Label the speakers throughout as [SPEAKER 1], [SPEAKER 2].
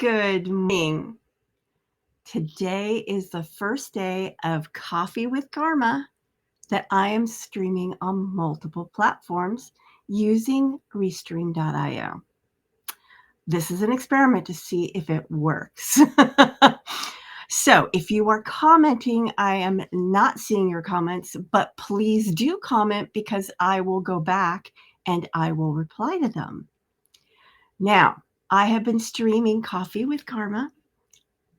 [SPEAKER 1] Good morning. Today is the first day of Coffee with Carma that I am streaming on multiple platforms using Restream.io. This is an experiment to see if it works. So if you are commenting, I am not seeing your comments, but please do comment because I will go back and I will reply to them. Now, I have been streaming Coffee with Carma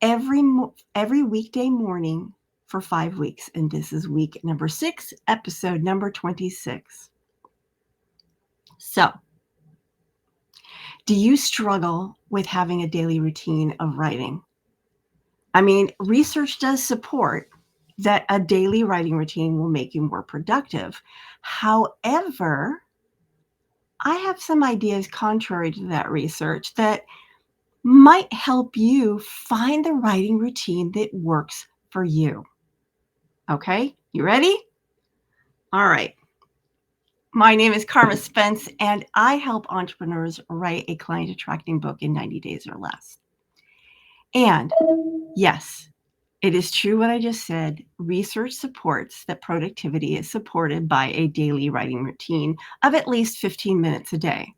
[SPEAKER 1] every weekday morning for 5 weeks, and this is week number 6, episode number 26. So, do you struggle with having a daily routine of writing? I mean, research does support that a daily writing routine will make you more productive. However, I have some ideas contrary to that research that might help you find the writing routine that works for you. Okay, you ready? All right. My name is Carma Spence, and I help entrepreneurs write a client attracting book in 90 days or less. And yes, it is true what I just said. Research supports that productivity is supported by a daily writing routine of at least 15 minutes a day.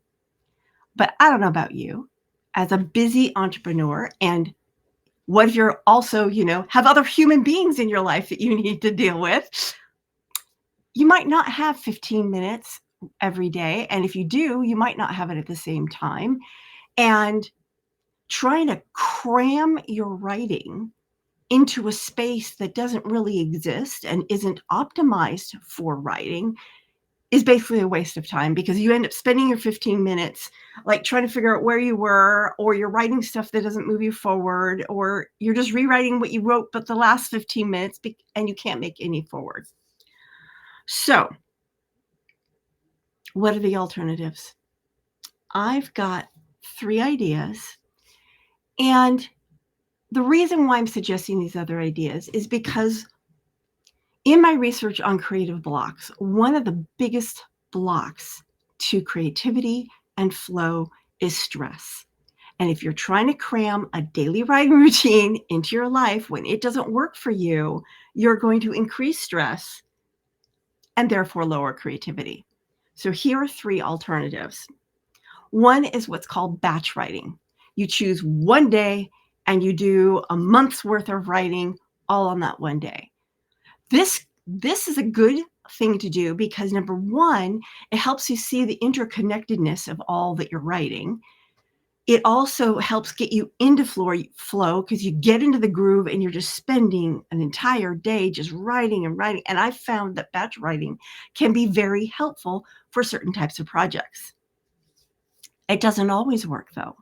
[SPEAKER 1] But I don't know about you. As a busy entrepreneur, and what if you're also, have other human beings in your life that you need to deal with? You might not have 15 minutes every day. And if you do, you might not have it at the same time. And trying to cram your writing into a space that doesn't really exist and isn't optimized for writing is basically a waste of time, because you end up spending your 15 minutes like trying to figure out where you were, or you're writing stuff that doesn't move you forward, or you're just rewriting what you wrote but the last 15 minutes and you can't make any forward. So what are the alternatives? I've got 3 ideas. And the reason why I'm suggesting these other ideas is because in my research on creative blocks, one of the biggest blocks to creativity and flow is stress. And if you're trying to cram a daily writing routine into your life when it doesn't work for you, you're going to increase stress and therefore lower creativity. So here are 3 alternatives. One is what's called batch writing. You choose one day and you do a month's worth of writing all on that one day. This is a good thing to do because, number one, it helps you see the interconnectedness of all that you're writing. It also helps get you into flow because you get into the groove and you're just spending an entire day just writing and writing. And I've found that batch writing can be very helpful for certain types of projects. It doesn't always work, though.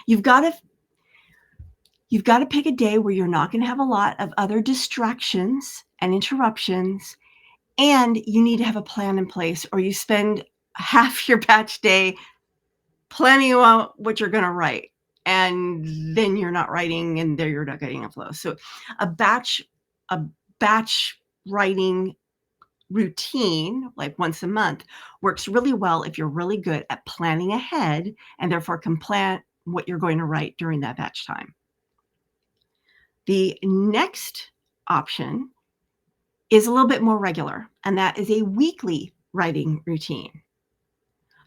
[SPEAKER 1] You've got to pick a day where you're not going to have a lot of other distractions and interruptions, and you need to have a plan in place, or you spend half your batch day planning out what you're going to write, and then you're not writing, and there you're not getting a flow. So a batch writing routine, like once a month, works really well if you're really good at planning ahead and therefore can plan what you're going to write during that batch time. The next option is a little bit more regular, and that is a weekly writing routine.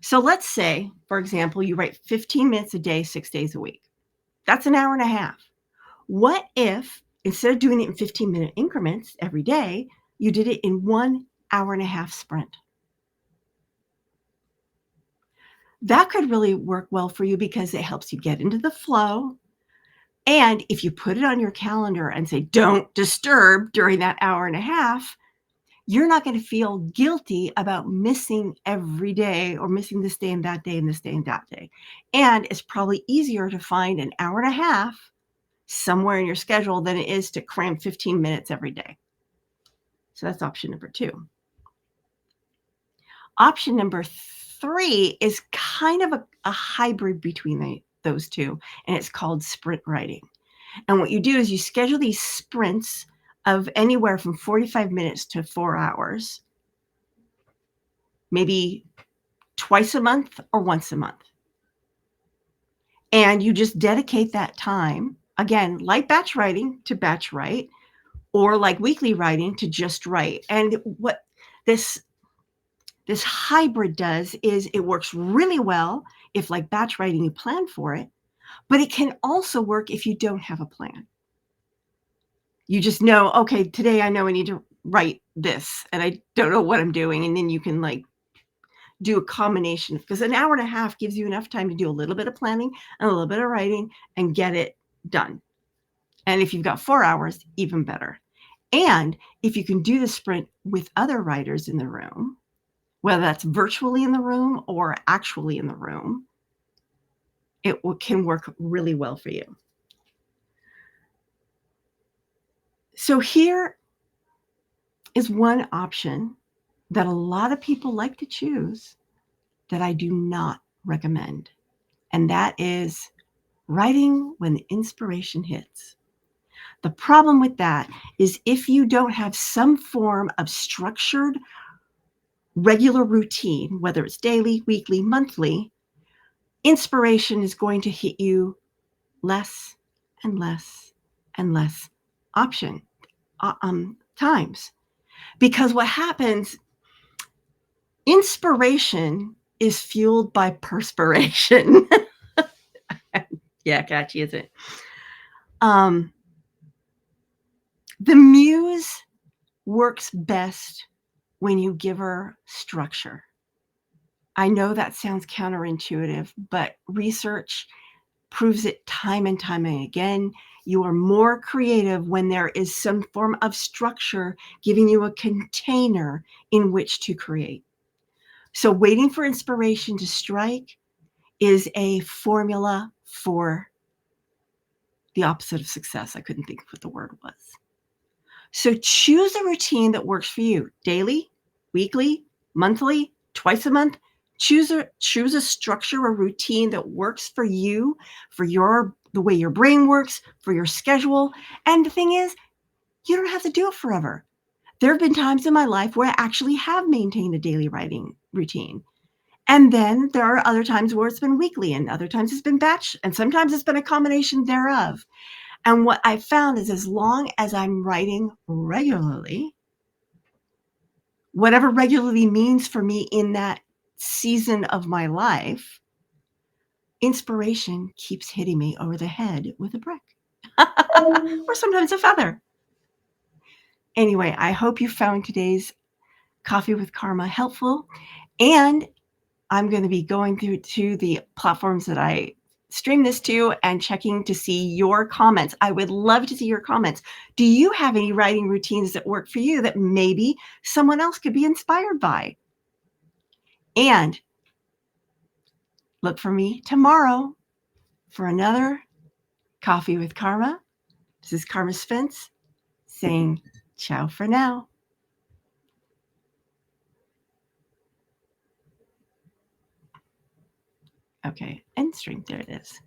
[SPEAKER 1] So let's say, for example, you write 15 minutes a day, 6 days a week. That's an hour and a half. What if, instead of doing it in 15-minute increments every day, you did it in 1 hour and a half sprint? That could really work well for you because it helps you get into the flow. And if you put it on your calendar and say, don't disturb during that hour and a half, you're not going to feel guilty about missing every day or missing this day and that day and this day and that day. And it's probably easier to find an hour and a half somewhere in your schedule than it is to cram 15 minutes every day. So that's option number 2. Option number 3 is kind of a hybrid between those two, and it's called sprint writing. And what you do is you schedule these sprints of anywhere from 45 minutes to 4 hours, maybe twice a month or once a month. And you just dedicate that time, again, like batch writing to batch write, or like weekly writing to just write. And what this hybrid does is it works really well if, like batch writing, you plan for it, but it can also work if you don't have a plan. You just know, okay, today I know I need to write this and I don't know what I'm doing. And then you can like do a combination, because an hour and a half gives you enough time to do a little bit of planning and a little bit of writing and get it done. And if you've got 4 hours, even better. And if you can do the sprint with other writers in the room, whether that's virtually in the room or actually in the room, it can work really well for you. So here is one option that a lot of people like to choose that I do not recommend. And that is writing when the inspiration hits. The problem with that is if you don't have some form of structured, regular routine, whether it's daily, weekly, monthly, inspiration is going to hit you less and less and less times. Because what happens, inspiration is fueled by perspiration. Yeah, catchy, isn't it? The muse works best when you give her structure. I know that sounds counterintuitive, but research proves it time and time again. You are more creative when there is some form of structure giving you a container in which to create. So waiting for inspiration to strike is a formula for the opposite of success. I couldn't think of what the word was. So choose a routine that works for you. Daily, weekly, monthly, twice a month. Choose a structure, a routine that works for you, for the way your brain works, for your schedule. And the thing is, you don't have to do it forever. There have been times in my life where I actually have maintained a daily writing routine. And then there are other times where it's been weekly, and other times it's been batch, and sometimes it's been a combination thereof. And what I found is, as long as I'm writing regularly, whatever regularly means for me in that season of my life, inspiration keeps hitting me over the head with a brick or sometimes a feather. Anyway, I hope you found today's Coffee with Karma helpful. And I'm going to be going through to the platforms that I stream this to and checking to see your comments. I would love to see your comments. Do you have any writing routines that work for you that maybe someone else could be inspired by? And look for me tomorrow for another Coffee with Karma. This is Carma Spence saying ciao for now. Okay, end stream. There it is.